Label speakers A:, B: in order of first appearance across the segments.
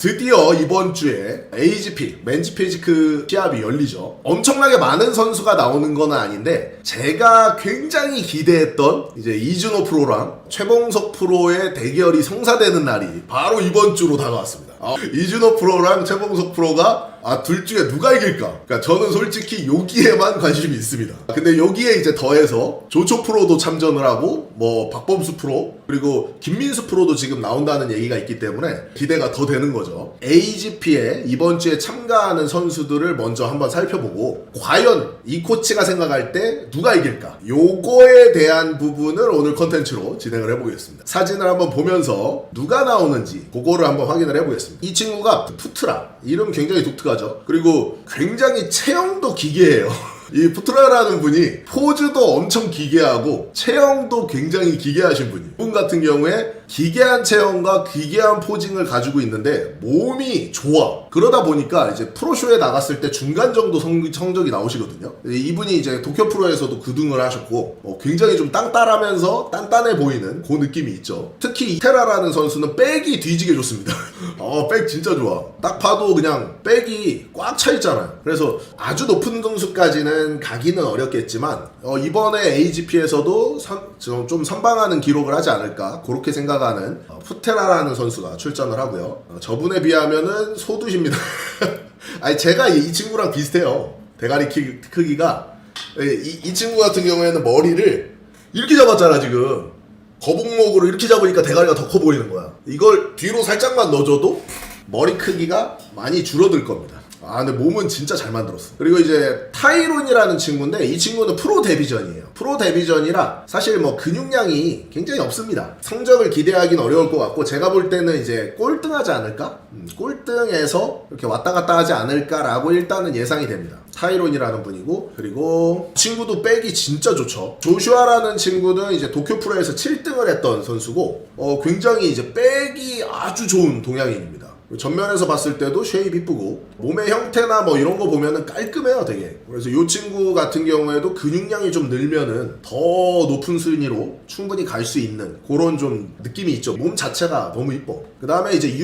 A: 드디어 이번 주에 AGP, 맨즈 피지크 시합이 열리죠. 엄청나게 많은 선수가 나오는 건 아닌데 제가 굉장히 기대했던 이제 이준호 프로랑 최봉석 프로의 대결이 성사되는 날이 바로 이번 주로 다가왔습니다. 이준호 프로랑 최봉석 프로가 둘 중에 누가 이길까? 그러니까 저는 솔직히 여기에만 관심이 있습니다. 근데 여기에 이제 더해서 조초 프로도 참전을 하고 뭐 박범수 프로 그리고 김민수 프로도 지금 나온다는 얘기가 있기 때문에 기대가 더 되는 거죠. AGP에 이번 주에 참가하는 선수들을 먼저 한번 살펴보고 과연 이 코치가 생각할 때 누가 이길까? 요거에 대한 부분을 오늘 컨텐츠로 진행을 해보겠습니다. 사진을 한번 보면서 누가 나오는지 그거를 한번 확인을 해보겠습니다. 이 친구가 푸트라, 이름 굉장히 독특하죠. 그리고 굉장히 체형도 기괴해요. 이 푸트라라는 분이 포즈도 엄청 기괴하고 체형도 굉장히 기괴하신 분이에요. 이분 같은 경우에 기괴한 체형과 기괴한 포징을 가지고 있는데 몸이 좋아. 그러다 보니까 이제 프로쇼에 나갔을 때 중간 정도 성적이 나오시거든요. 이분이 이제 도쿄 프로에서도 급등을 하셨고 굉장히 좀 땅땅하면서 단단해 보이는 그 느낌이 있죠. 특히 이테라라는 선수는 백이 뒤지게 좋습니다. 백 진짜 좋아. 딱 봐도 그냥 백이 꽉 차 있잖아요. 그래서 아주 높은 등수까지는 가기는 어렵겠지만 이번에 AGP에서도 좀 선방하는 기록을 하지 않을까 그렇게 생각하는 푸테라라는 선수가 출전을 하고요. 저분에 비하면은 소두십니다. 아니 제가 이 친구랑 비슷해요. 대가리 크기가 이 친구 같은 경우에는 머리를 이렇게 잡았잖아. 지금 거북목으로 이렇게 잡으니까 대가리가 더 커 보이는 거야. 이걸 뒤로 살짝만 넣어줘도 머리 크기가 많이 줄어들 겁니다. 근데 몸은 진짜 잘 만들었어. 그리고 이제 타이론이라는 친구인데 이 친구는 프로 데뷔전이에요. 프로 데뷔전이라 사실 뭐 근육량이 굉장히 없습니다. 성적을 기대하기는 어려울 것 같고 제가 볼 때는 이제 꼴등하지 않을까? 꼴등에서 이렇게 왔다 갔다 하지 않을까라고 일단은 예상이 됩니다. 타이론이라는 분이고 그리고 친구도 백이 진짜 좋죠. 조슈아라는 친구는 이제 도쿄 프로에서 7등을 했던 선수고 굉장히 이제 백이 아주 좋은 동양인입니다. 전면에서 봤을 때도 쉐입 이쁘고 몸의 형태나 뭐 이런 거 보면은 깔끔해요 되게. 그래서 이 친구 같은 경우에도 근육량이 좀 늘면은 더 높은 순위로 충분히 갈 수 있는 그런 좀 느낌이 있죠. 몸 자체가 너무 이뻐. 그 다음에 이제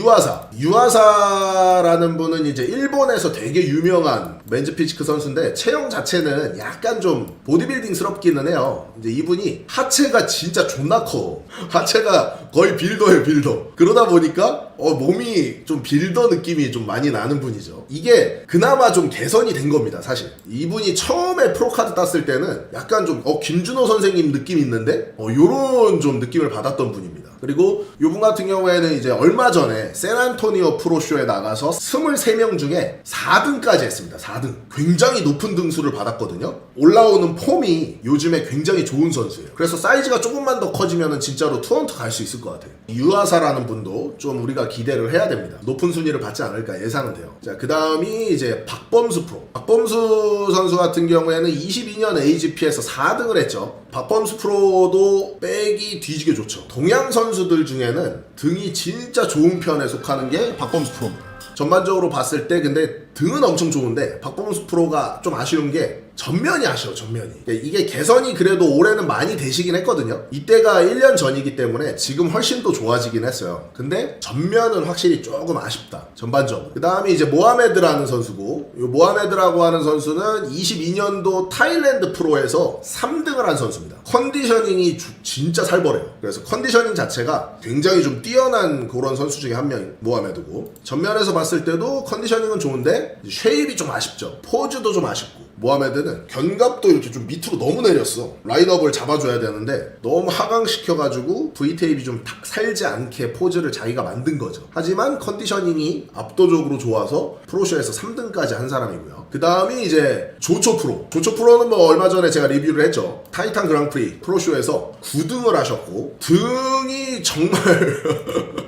A: 유아사라는 분은 이제 일본에서 되게 유명한 맨즈 피지크 선수인데 체형 자체는 약간 좀 보디빌딩스럽기는 해요. 이제 이분이 하체가 진짜 존나 커. 하체가 거의 빌더예요 빌더. 그러다 보니까 몸이 좀 빌더 느낌이 좀 많이 나는 분이죠. 이게 그나마 좀 개선이 된 겁니다 사실. 이분이 처음에 프로카드 땄을 때는 약간 좀 김준호 선생님 느낌 있는데 요런 좀 느낌을 받았던 분입니다. 그리고 이분 같은 경우에는 이제 얼마 전에 샌안토니오 프로쇼에 나가서 23명 중에 4등까지 했습니다. 4등. 굉장히 높은 등수를 받았거든요. 올라오는 폼이 요즘에 굉장히 좋은 선수예요. 그래서 사이즈가 조금만 더 커지면 진짜로 투언트 갈 수 있을 것 같아요. 유아사라는 분도 좀 우리가 기대를 해야 됩니다. 높은 순위를 받지 않을까 예상은 돼요. 자, 그 다음이 이제 박범수 프로. 박범수 선수 같은 경우에는 22년 AGP에서 4등을 했죠. 박범수 프로도 백이 뒤지게 좋죠. 동양 선수들 중에는 등이 진짜 좋은 편에 속하는 게 박범수 프로입니다. 전반적으로 봤을 때 근데 등은 엄청 좋은데 박범수 프로가 좀 아쉬운 게 전면이 아쉬워. 전면이 이게 개선이 그래도 올해는 많이 되시긴 했거든요. 이때가 1년 전이기 때문에 지금 훨씬 더 좋아지긴 했어요. 근데 전면은 확실히 조금 아쉽다 전반적으로. 그 다음에 이제 모하메드라는 선수고 이 모하메드라고 하는 선수는 22년도 타일랜드 프로에서 3등을 한 선수입니다. 컨디셔닝이 진짜 살벌해요. 그래서 컨디셔닝 자체가 굉장히 좀 뛰어난 그런 선수 중에 한 명이 모하메드고 전면에서 봤을 때도 컨디셔닝은 좋은데 쉐입이 좀 아쉽죠. 포즈도 좀 아쉽고 모하메드는 견갑도 이렇게 좀 밑으로 너무 내렸어. 라인업을 잡아줘야 되는데 너무 하강시켜가지고 V테이프이 좀 탁 살지 않게 포즈를 자기가 만든 거죠. 하지만 컨디셔닝이 압도적으로 좋아서 프로쇼에서 3등까지 한 사람이고요. 그 다음이 이제 조초 프로. 조초 프로는 뭐 얼마 전에 제가 리뷰를 했죠. 타이탄 그랑프리 프로쇼에서 9등을 하셨고 등이 정말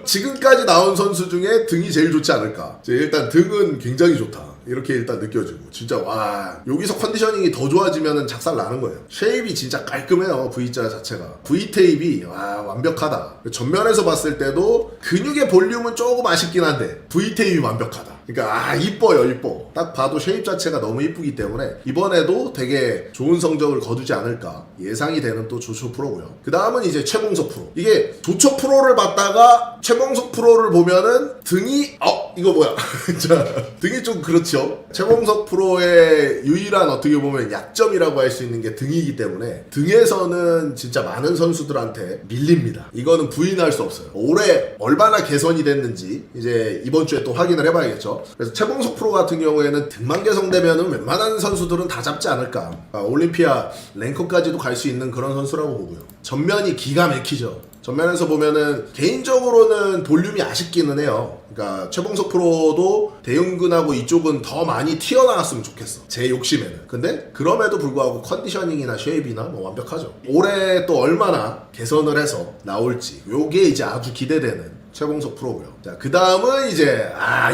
A: 지금까지 나온 선수 중에 등이 제일 좋지 않을까. 일단 등은 굉장히 좋다. 이렇게 일단 느껴지고 진짜 와 여기서 컨디셔닝이 더 좋아지면 작살 나는 거예요. 쉐입이 진짜 깔끔해요. V자 자체가. V테이프이 완벽하다. 전면에서 봤을 때도 근육의 볼륨은 조금 아쉽긴 한데 V테이프이 완벽하다. 그러니까 이뻐요. 이뻐. 딱 봐도 쉐입 자체가 너무 이쁘기 때문에 이번에도 되게 좋은 성적을 거두지 않을까 예상이 되는 또 조초 프로고요. 그 다음은 이제 최봉석 프로. 이게 조초 프로를 봤다가 최봉석 프로를 보면은 등이 이거 뭐야? 자, 등이 좀 그렇죠. 최봉석 프로의 유일한 어떻게 보면 약점이라고 할 수 있는 게 등이기 때문에 등에서는 진짜 많은 선수들한테 밀립니다. 이거는 부인할 수 없어요. 올해 얼마나 개선이 됐는지 이제 이번 주에 또 확인을 해봐야겠죠. 그래서 최봉석 프로 같은 경우에는 등만 개성되면은 웬만한 선수들은 다 잡지 않을까. 올림피아 랭커까지도 갈 수 있는 그런 선수라고 보고요. 전면이 기가 막히죠. 전면에서 보면은 개인적으로는 볼륨이 아쉽기는 해요. 그러니까 최봉석 프로도 대윤근하고 이쪽은 더 많이 튀어나왔으면 좋겠어. 제 욕심에는. 근데 그럼에도 불구하고 컨디셔닝이나 쉐입이나 뭐 완벽하죠. 올해 또 얼마나 개선을 해서 나올지 요게 이제 아주 기대되는 최봉석 프로고요. 자, 그 다음은 이제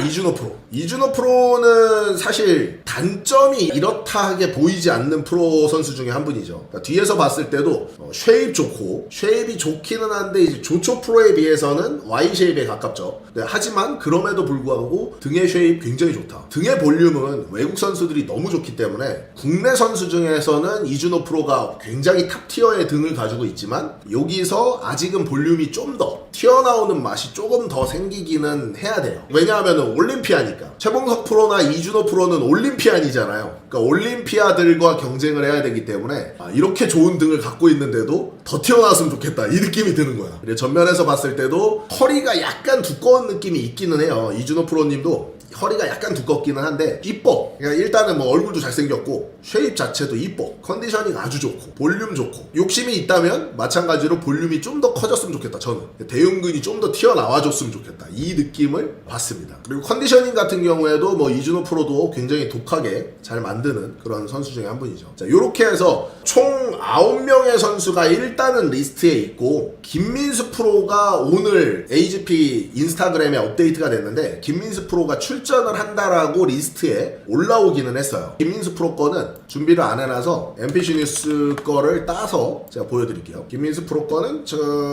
A: 이준호 프로. 이준호 프로는 사실 단점이 이렇다 하게 보이지 않는 프로 선수 중에 한 분이죠. 그러니까 뒤에서 봤을 때도 쉐입 좋고 쉐입이 좋기는 한데 이제 조초 프로에 비해서는 Y 쉐입에 가깝죠. 네, 하지만 그럼에도 불구하고 등의 쉐입 굉장히 좋다. 등의 볼륨은 외국 선수들이 너무 좋기 때문에 국내 선수 중에서는 이준호 프로가 굉장히 탑 티어의 등을 가지고 있지만 여기서 아직은 볼륨이 좀 더 튀어나오는 맛이 조금 더 생기기는 해야 돼요. 왜냐하면 올림피아니까. 최봉석 프로나 이준호 프로는 올림피안이잖아요. 그러니까 올림피아들과 경쟁을 해야 되기 때문에 이렇게 좋은 등을 갖고 있는데도 더 튀어나왔으면 좋겠다 이 느낌이 드는 거야. 그리고 전면에서 봤을 때도 허리가 약간 두꺼운 느낌이 있기는 해요. 이준호 프로님도 허리가 약간 두껍기는 한데 이뻐. 그러니까 일단은 뭐 얼굴도 잘생겼고 쉐입 자체도 이뻐. 컨디셔닝 아주 좋고 볼륨 좋고 욕심이 있다면 마찬가지로 볼륨이 좀 더 커졌으면 좋겠다. 저는 대흉근이 좀 더 튀어나와줬으면 좋겠다 이 느낌을 받습니다. 그리고 컨디셔닝 같은 경우에도 뭐 이준호 프로도 굉장히 독하게 잘 만드는 그런 선수 중에 한 분이죠. 자, 요렇게 해서 총 9명의 선수가 일단은 리스트에 있고 김민수 프로가 오늘 AGP 인스타그램에 업데이트가 됐는데 김민수 프로가 출전을 한다라고 리스트에 올라오기는 했어요. 김민수 프로 거는 준비를 안 해놔서 NPC 뉴스 거를 따서 제가 보여드릴게요. 김민수 프로 거는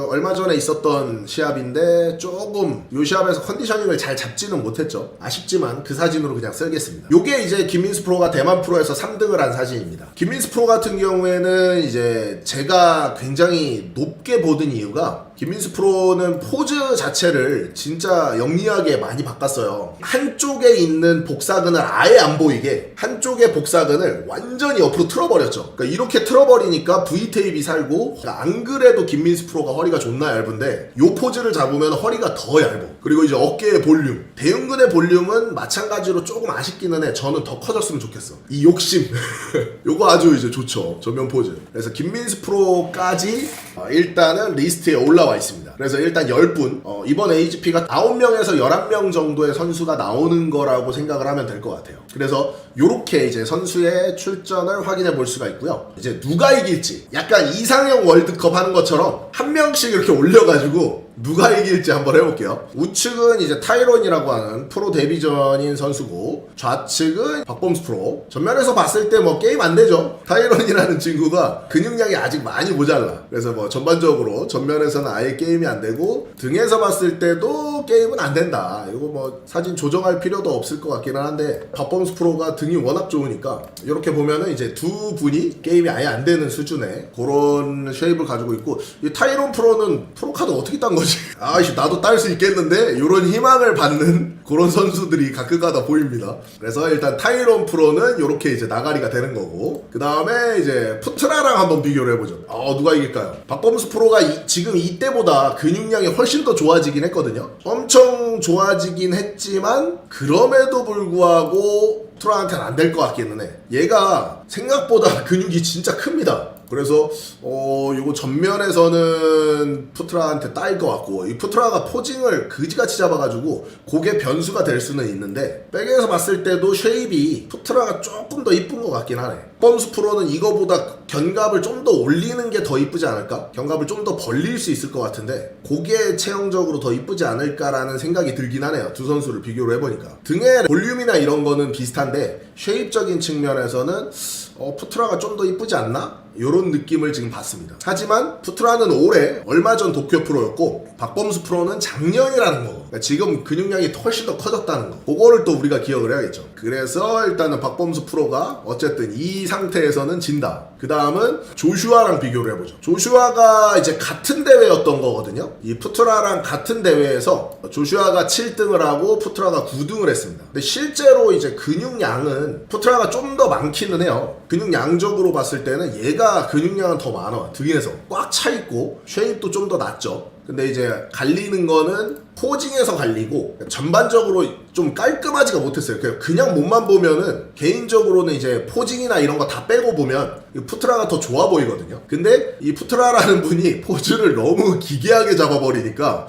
A: 얼마 전에 있었던 시합인데 조금 요 시합에서 컨디셔닝을 잘 잡지는 못했죠. 아쉽지만 그 사진으로 그냥 쓰겠습니다. 요게 이제 김민수 프로가 대만 프로에서 3등을 한 사진입니다. 김민수 프로 같은 경우에는 이제 제가 굉장히 높게 보던 이유가 김민수 프로는 포즈 자체를 진짜 영리하게 많이 바꿨어요. 한쪽에 있는 복사근을 아예 안 보이게 한쪽의 복사근을 완전히 옆으로 틀어버렸죠. 그러니까 이렇게 틀어버리니까 V테이프이 살고 그러니까 안 그래도 김민수 프로가 허리가 존나 얇은데 요 포즈를 잡으면 허리가 더 얇아. 그리고 이제 어깨의 볼륨 대흉근의 볼륨은 마찬가지로 조금 아쉽기는 해. 저는 더 커졌으면 좋겠어. 이 욕심 요거 아주 이제 좋죠. 전면 포즈. 그래서 김민수 프로까지 일단은 리스트에 올라와 있습니다. 그래서 일단 10분 이번 AGP가 9명에서 11명 정도의 선수가 나오는 거라고 생각을 하면 될 것 같아요. 그래서 요렇게 이제 선수의 출전을 확인해 볼 수가 있고요. 이제 누가 이길지 약간 이상형 월드컵 하는 것처럼 한 명씩 이렇게 올려가지고 누가 이길지 한번 해볼게요. 우측은 이제 타이론이라고 하는 프로 데뷔전인 선수고 좌측은 박범수 프로. 전면에서 봤을 때 뭐 게임 안 되죠. 타이론이라는 친구가 근육량이 아직 많이 모자라. 그래서 뭐 전반적으로 전면에서는 아예 게임이 안 되고 등에서 봤을 때도 게임은 안 된다. 이거 뭐 사진 조정할 필요도 없을 것 같기는 한데 박범수 프로가 등이 워낙 좋으니까 이렇게 보면은 이제 두 분이 게임이 아예 안 되는 수준의 그런 쉐입을 가지고 있고 이 타이론 프로는 프로카드 어떻게 딴 거지? 아이씨 나도 딸 수 있겠는데? 이런 희망을 받는 그런 선수들이 가끔가다 보입니다. 그래서 일단 타이론 프로는 이렇게 이제 나가리가 되는 거고 그 다음에 이제 푸트라랑 한번 비교를 해보죠. 누가 이길까요? 박범수 프로가 지금 이때보다 근육량이 훨씬 더 좋아지긴 했거든요. 엄청 좋아지긴 했지만 그럼에도 불구하고 푸트라한테는 안 될 것 같기는 해. 얘가 생각보다 근육이 진짜 큽니다. 그래서 요거 전면에서는 푸트라한테 따일 것 같고 이 푸트라가 포징을 그지같이 잡아가지고 그게 변수가 될 수는 있는데 백에서 봤을 때도 쉐입이 푸트라가 조금 더 이쁜 것 같긴 하네. 범수 프로는 이거보다 견갑을 좀 더 올리는 게 더 이쁘지 않을까? 견갑을 좀 더 벌릴 수 있을 것 같은데 그게 체형적으로 더 이쁘지 않을까라는 생각이 들긴 하네요. 두 선수를 비교를 해보니까 등의 볼륨이나 이런 거는 비슷한데 쉐입적인 측면에서는 푸트라가 좀 더 이쁘지 않나? 이런 느낌을 지금 받습니다. 하지만 푸트라는 올해 얼마 전 도쿄 프로였고 박범수 프로는 작년이라는 거고 그러니까 지금 근육량이 훨씬 더 커졌다는 거. 그거를 또 우리가 기억을 해야겠죠. 그래서 일단은 박범수 프로가 어쨌든 이 상태에서는 진다. 그 다음은 조슈아랑 비교를 해보죠. 조슈아가 이제 같은 대회였던 거거든요. 이 푸트라랑 같은 대회에서 조슈아가 7등을 하고 푸트라가 9등을 했습니다. 근데 실제로 이제 근육량은 푸트라가 좀 더 많기는 해요. 근육량적으로 봤을 때는 얘가 근육량은 더 많아. 등에서 꽉 차 있고 쉐입도 좀 더 낮죠. 근데 이제 갈리는 거는 포징에서 갈리고 전반적으로 좀 깔끔하지가 못했어요. 그냥 몸만 보면은 개인적으로는 이제 포징이나 이런 거 다 빼고 보면 푸트라가 더 좋아 보이거든요. 근데 이 푸트라라는 분이 포즈를 너무 기괴하게 잡아버리니까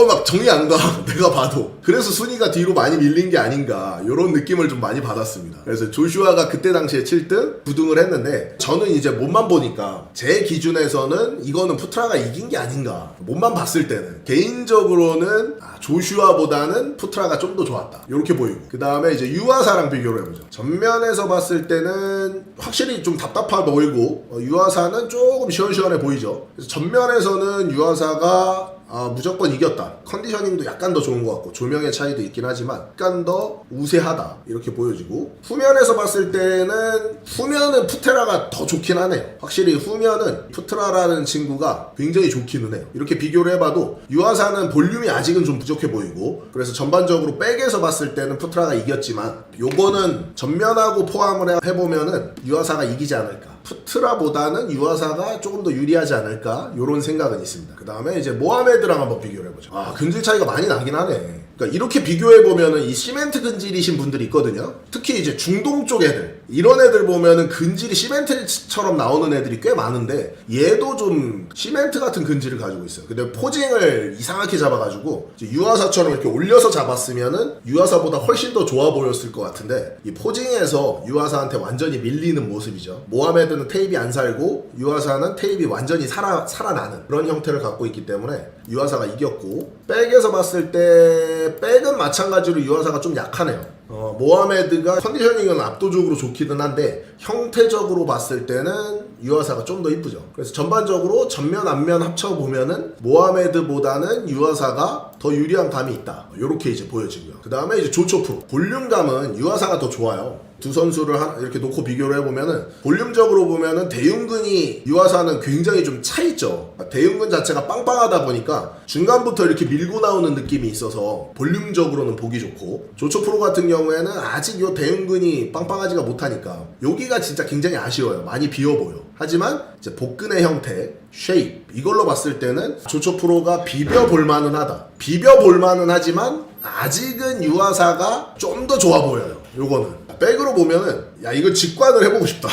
A: 막 정이 안 가. 내가 봐도. 그래서 순위가 뒤로 많이 밀린 게 아닌가 이런 느낌을 좀 많이 받았습니다. 그래서 조슈아가 그때 당시에 7등, 9등을 했는데 저는 이제 몸만 보니까 제 기준에서는 이거는 푸트라가 이긴 게 아닌가. 몸만 봤을 때는 개인적으로는 조슈아보다는 푸트라가 좀 더 좋았다 이렇게 보이고, 그 다음에 이제 유아사랑 비교를 해보죠. 전면에서 봤을 때는 확실히 좀 답답해 보이고 유아사는 조금 시원시원해 보이죠. 그래서 전면에서는 유아사가 무조건 이겼다. 컨디셔닝도 약간 더 좋은 것 같고 조명의 차이도 있긴 하지만 약간 더 우세하다 이렇게 보여지고, 후면에서 봤을 때는 후면은 푸테라가 더 좋긴 하네요. 확실히 후면은 푸트라라는 친구가 굉장히 좋기는 해요. 이렇게 비교를 해봐도 유아사는 볼륨이 아직은 좀 부족해 보이고, 그래서 전반적으로 백에서 봤을 때는 푸트라가 이겼지만 요거는 전면하고 포함을 해보면은 유아사가 이기지 않을까. 푸트라보다는 유아사가 조금 더 유리하지 않을까 이런 생각은 있습니다. 그 다음에 이제 모하메드랑 한번 비교를 해보죠. 근질 차이가 많이 나긴 하네. 그러니까 이렇게 비교해보면은 이 시멘트 근질이신 분들이 있거든요. 특히 이제 중동 쪽 애들, 이런 애들 보면은 근질이 시멘트처럼 나오는 애들이 꽤 많은데 얘도 좀 시멘트 같은 근질을 가지고 있어요. 근데 포징을 이상하게 잡아가지고 유아사처럼 이렇게 올려서 잡았으면은 유아사보다 훨씬 더 좋아 보였을 것 같은데 이 포징에서 유아사한테 완전히 밀리는 모습이죠. 모하메드는 테이프 안 살고 유아사는 테이프 완전히 살아나는 그런 형태를 갖고 있기 때문에 유아사가 이겼고, 백에서 봤을 때 백은 마찬가지로 유아사가 좀 약하네요. 모하메드가 컨디셔닝은 압도적으로 좋기는 한데 형태적으로 봤을 때는 유아사가 좀 더 이쁘죠. 그래서 전반적으로 전면 앞면 합쳐보면은 모하메드보다는 유아사가 더 유리한 감이 있다 이렇게 이제 보여지고요. 그 다음에 이제 조초 프로, 볼륨감은 유아사가 더 좋아요. 두 선수를 이렇게 놓고 비교를 해보면은 볼륨적으로 보면은 대흉근이 유아사는 굉장히 좀 차있죠. 대흉근 자체가 빵빵하다 보니까 중간부터 이렇게 밀고 나오는 느낌이 있어서 볼륨적으로는 보기 좋고, 조초 프로 같은 경우에는 아직 요 대흉근이 빵빵하지가 못하니까 여기가 진짜 굉장히 아쉬워요. 많이 비어 보여. 하지만 이제 복근의 형태, 쉐입 이걸로 봤을 때는 조초 프로가 비벼볼만은 하다. 비벼볼만은 하지만 아직은 유아사가 좀 더 좋아 보여요. 요거는 백으로 보면은 이거 직관을 해보고 싶다.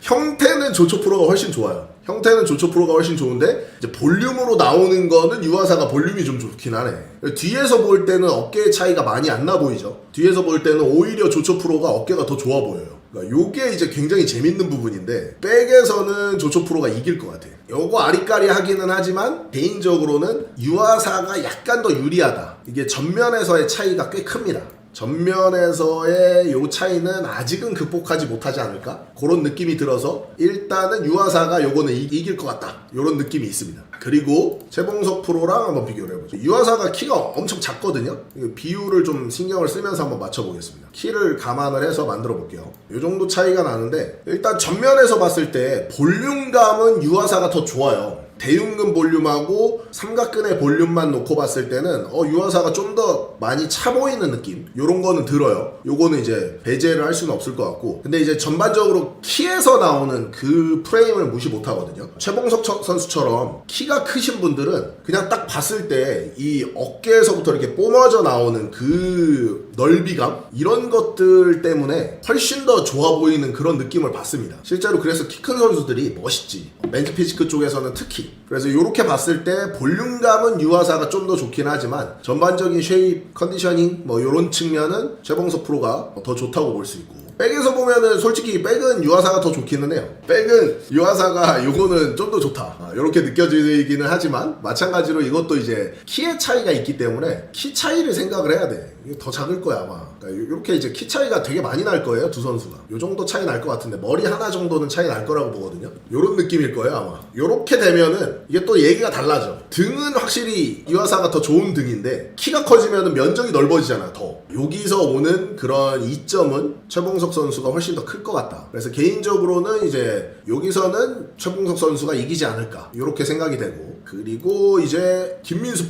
A: 형태는 조초 프로가 훨씬 좋아요. 형태는 조초 프로가 훨씬 좋은데 이제 볼륨으로 나오는 거는 유아사가 볼륨이 좀 좋긴 하네. 뒤에서 볼 때는 어깨의 차이가 많이 안 나 보이죠. 뒤에서 볼 때는 오히려 조초 프로가 어깨가 더 좋아 보여요. 그러니까 요게 이제 굉장히 재밌는 부분인데 백에서는 조초 프로가 이길 것 같아요. 요거 아리까리 하기는 하지만 개인적으로는 유아사가 약간 더 유리하다. 이게 전면에서의 차이가 꽤 큽니다. 전면에서의 요 차이는 아직은 극복하지 못하지 않을까? 그런 느낌이 들어서 일단은 유아사가 요거는 이길 것 같다. 요런 느낌이 있습니다. 그리고 최봉석 프로랑 한번 비교를 해보죠. 유아사가 키가 엄청 작거든요. 비율을 좀 신경을 쓰면서 한번 맞춰보겠습니다. 키를 감안을 해서 만들어 볼게요. 요 정도 차이가 나는데 일단 전면에서 봤을 때 볼륨감은 유아사가 더 좋아요. 대흉근 볼륨하고 삼각근의 볼륨만 놓고 봤을 때는 유아사가 좀 더 많이 차 보이는 느낌 요런 거는 들어요. 요거는 이제 배제를 할 수는 없을 것 같고, 근데 이제 전반적으로 키에서 나오는 그 프레임을 무시 못 하거든요. 최봉석 선수처럼 키가 크신 분들은 그냥 딱 봤을 때 이 어깨에서부터 이렇게 뿜어져 나오는 그 넓이감 이런 것들 때문에 훨씬 더 좋아 보이는 그런 느낌을 받습니다. 실제로 그래서 키 큰 선수들이 멋있지. 맨즈 피지크 쪽에서는 특히. 그래서 이렇게 봤을 때 볼륨감은 유아사가 좀 더 좋긴 하지만 전반적인 쉐입, 컨디셔닝 뭐 이런 측면은 최봉석 프로가 더 좋다고 볼 수 있고, 백에서 보면은 솔직히 백은 유아사가 더 좋기는 해요. 백은 유아사가 요거는 좀 더 좋다 이렇게 느껴지기는 하지만 마찬가지로 이것도 이제 키의 차이가 있기 때문에 키 차이를 생각을 해야 돼. 이게 더 작을 거야 아마. 그러니까 이렇게 이제 키 차이가 되게 많이 날 거예요 두 선수가. 요 정도 차이 날 것 같은데 머리 하나 정도는 차이 날 거라고 보거든요. 요런 느낌일 거예요 아마. 요렇게 되면은 이게 또 얘기가 달라져. 등은 확실히 유아사가 더 좋은 등인데 키가 커지면은 면적이 넓어지잖아 더. 여기서 오는 그런 이점은 최봉석 선수가 훨씬 더 클 것 같다. 그래서 개인적으로는 이제 여기서는 최봉석 선수가 이기지 않을까 이렇게 생각이 되고, 그리고 이제 김민수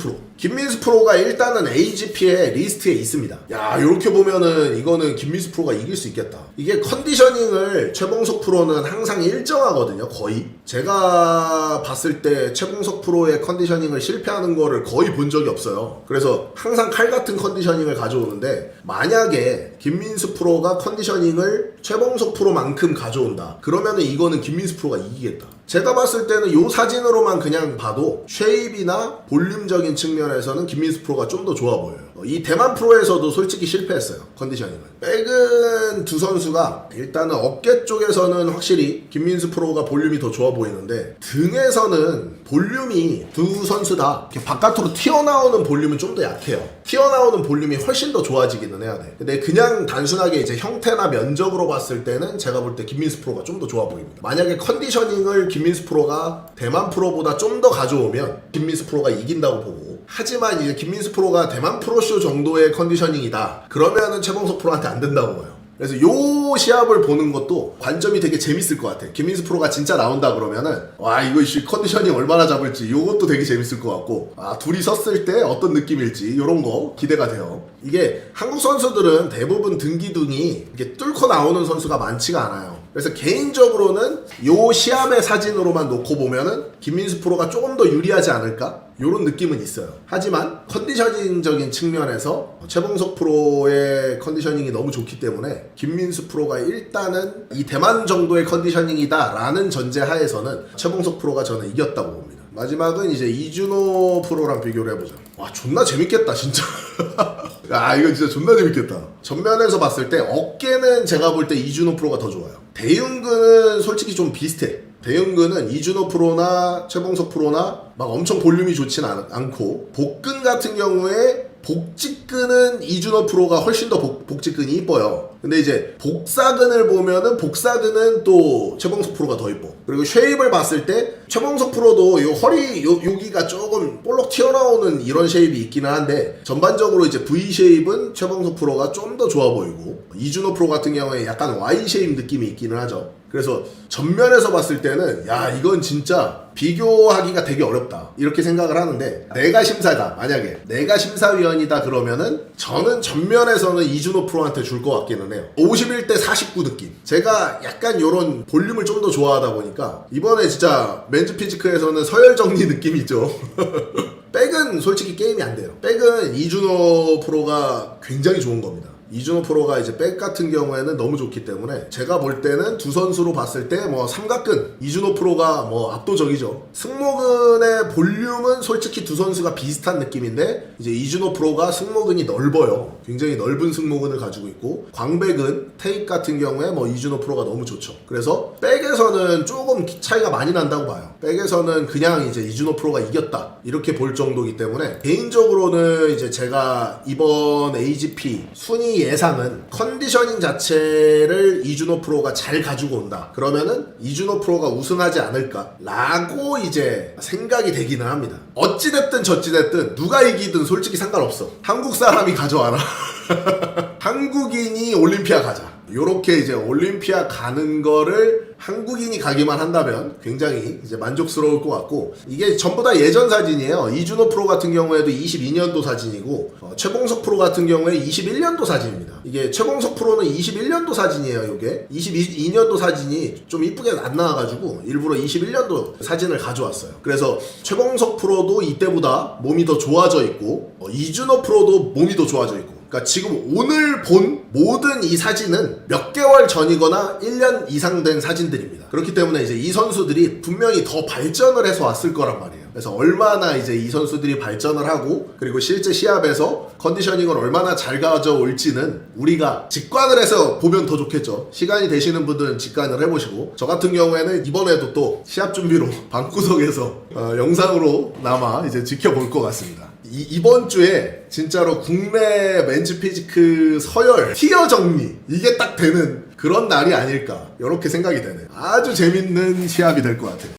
A: 프로가 일단은 AGP의 리스트에 있습니다. 야, 이렇게 보면은 이거는 김민수 프로가 이길 수 있겠다. 이게 컨디셔닝을 최봉석 프로는 항상 일정하거든요. 거의 제가 봤을 때 최봉석 프로의 컨디셔닝을 실패하는 거를 거의 본 적이 없어요. 그래서 항상 칼 같은 컨디셔닝을 가져오는데, 만약에 김민수 프로가 컨디셔닝을 최봉석 프로만큼 가져온다 그러면은 이거는 김민수 프로가 이기겠다. 제가 봤을 때는 이 사진으로만 그냥 봐도 쉐입이나 볼륨적인 측면에서는 김민수 프로가 좀 더 좋아 보여요. 이 대만 프로에서도 솔직히 실패했어요 컨디셔닝은. 백은 두 선수가 일단은 어깨 쪽에서는 확실히 김민수 프로가 볼륨이 더 좋아 보이는데, 등에서는 볼륨이 두 선수 다 이렇게 바깥으로 튀어나오는 볼륨은 좀 더 약해요. 튀어나오는 볼륨이 훨씬 더 좋아지기는 해야 돼. 근데 그냥 단순하게 이제 형태나 면적으로 봤을 때는 제가 볼 때 김민수 프로가 좀 더 좋아 보입니다. 만약에 컨디셔닝을 김민수 프로가 대만 프로보다 좀 더 가져오면 김민수 프로가 이긴다고 보고, 하지만 이제 김민수 프로가 대만 프로쇼 정도의 컨디셔닝이다 그러면은 최봉석 프로한테 안 된다고 봐요. 그래서 요 시합을 보는 것도 관점이 되게 재밌을 것 같아. 김민수 프로가 진짜 나온다 그러면은 와, 이거 컨디셔닝 얼마나 잡을지 요것도 되게 재밌을 것 같고, 둘이 섰을 때 어떤 느낌일지 요런 거 기대가 돼요. 이게 한국 선수들은 대부분 등기둥이 이렇게 뚫고 나오는 선수가 많지가 않아요. 그래서 개인적으로는 요 시합의 사진으로만 놓고 보면은 김민수 프로가 조금 더 유리하지 않을까? 요런 느낌은 있어요. 하지만 컨디셔닝적인 측면에서 최봉석 프로의 컨디셔닝이 너무 좋기 때문에 김민수 프로가 일단은 이 대만 정도의 컨디셔닝이다 라는 전제 하에서는 최봉석 프로가 저는 이겼다고 봅니다. 마지막은 이제 이준호 프로랑 비교를 해보자. 와, 존나 재밌겠다 진짜. 아, 이거 진짜 존나 재밌겠다. 전면에서 봤을 때 어깨는 제가 볼 때 이준호 프로가 더 좋아요. 대흉근은 솔직히 좀 비슷해. 대흉근은 이준호 프로나 최봉석 프로나 막 엄청 볼륨이 좋진 않고, 복근 같은 경우에 복직근은 이준호 프로가 훨씬 더 복직근이 이뻐요. 근데 이제 복사근을 보면은 복사근은 또 최봉석 프로가 더 이뻐. 그리고 쉐입을 봤을 때 최봉석 프로도 요 허리 여기가 조금 볼록 튀어나오는 이런 쉐입이 있기는 한데, 전반적으로 이제 V 쉐입은 최봉석 프로가 좀 더 좋아 보이고, 이준호 프로 같은 경우에 약간 Y 쉐입 느낌이 있기는 하죠. 그래서 전면에서 봤을 때는 야, 이건 진짜 비교하기가 되게 어렵다 이렇게 생각을 하는데, 내가 심사다, 만약에 내가 심사위원이다 그러면은 저는 전면에서는 이준호 프로한테 줄 것 같기는 해요. 51대 49 느낌. 제가 약간 요런 볼륨을 좀 더 좋아하다 보니까 이번에 진짜 맨즈 피지크에서는 서열정리 느낌이 있죠. 백은 솔직히 게임이 안 돼요. 백은 이준호 프로가 굉장히 좋은 겁니다. 이준호 프로가 이제 백 같은 경우에는 너무 좋기 때문에 제가 볼 때는 두 선수로 봤을 때 뭐 삼각근 이준호 프로가 뭐 압도적이죠. 승모근의 볼륨은 솔직히 두 선수가 비슷한 느낌인데, 이제 이준호 프로가 승모근이 넓어요. 굉장히 넓은 승모근을 가지고 있고, 광배근 테이프 같은 경우에 뭐 이준호 프로가 너무 좋죠. 그래서 백에서는 조금 차이가 많이 난다고 봐요. 백에서는 그냥 이제 이준호 프로가 이겼다 이렇게 볼 정도이기 때문에, 개인적으로는 이제 제가 이번 AGP 순위 예상은 컨디셔닝 자체를 이준호 프로가 잘 가지고 온다 그러면은 이준호 프로가 우승하지 않을까 라고 이제 생각이 되기는 합니다. 어찌됐든 저찌됐든 누가 이기든 솔직히 상관없어. 한국 사람이 가져와라. 한국인이 올림피아 가자. 요렇게 이제 올림피아 가는 거를 한국인이 가기만 한다면 굉장히 이제 만족스러울 것 같고, 이게 전부 다 예전 사진이에요. 이준호 프로 같은 경우에도 22년도 사진이고, 최봉석 프로 같은 경우에 21년도 사진입니다. 이게 최봉석 프로는 21년도 사진이에요. 요게 22년도 사진이 좀 이쁘게 안 나와가지고 일부러 21년도 사진을 가져왔어요. 그래서 최봉석 프로도 이때보다 몸이 더 좋아져 있고, 이준호 프로도 몸이 더 좋아져 있고, 그러니까 지금 오늘 본 모든 이 사진은 몇 개월 전이거나 1년 이상 된 사진들입니다. 그렇기 때문에 이제 이 선수들이 분명히 더 발전을 해서 왔을 거란 말이에요. 그래서 얼마나 이제 이 선수들이 발전을 하고 그리고 실제 시합에서 컨디셔닝을 얼마나 잘 가져올지는 우리가 직관을 해서 보면 더 좋겠죠. 시간이 되시는 분들은 직관을 해보시고, 저 같은 경우에는 이번에도 또 시합 준비로 방구석에서 영상으로 남아 이제 지켜볼 것 같습니다. 이번 주에 진짜로 국내 맨즈 피지크 서열 티어 정리 이게 딱 되는 그런 날이 아닐까 이렇게 생각이 되네요. 아주 재밌는 시합이 될 것 같아요.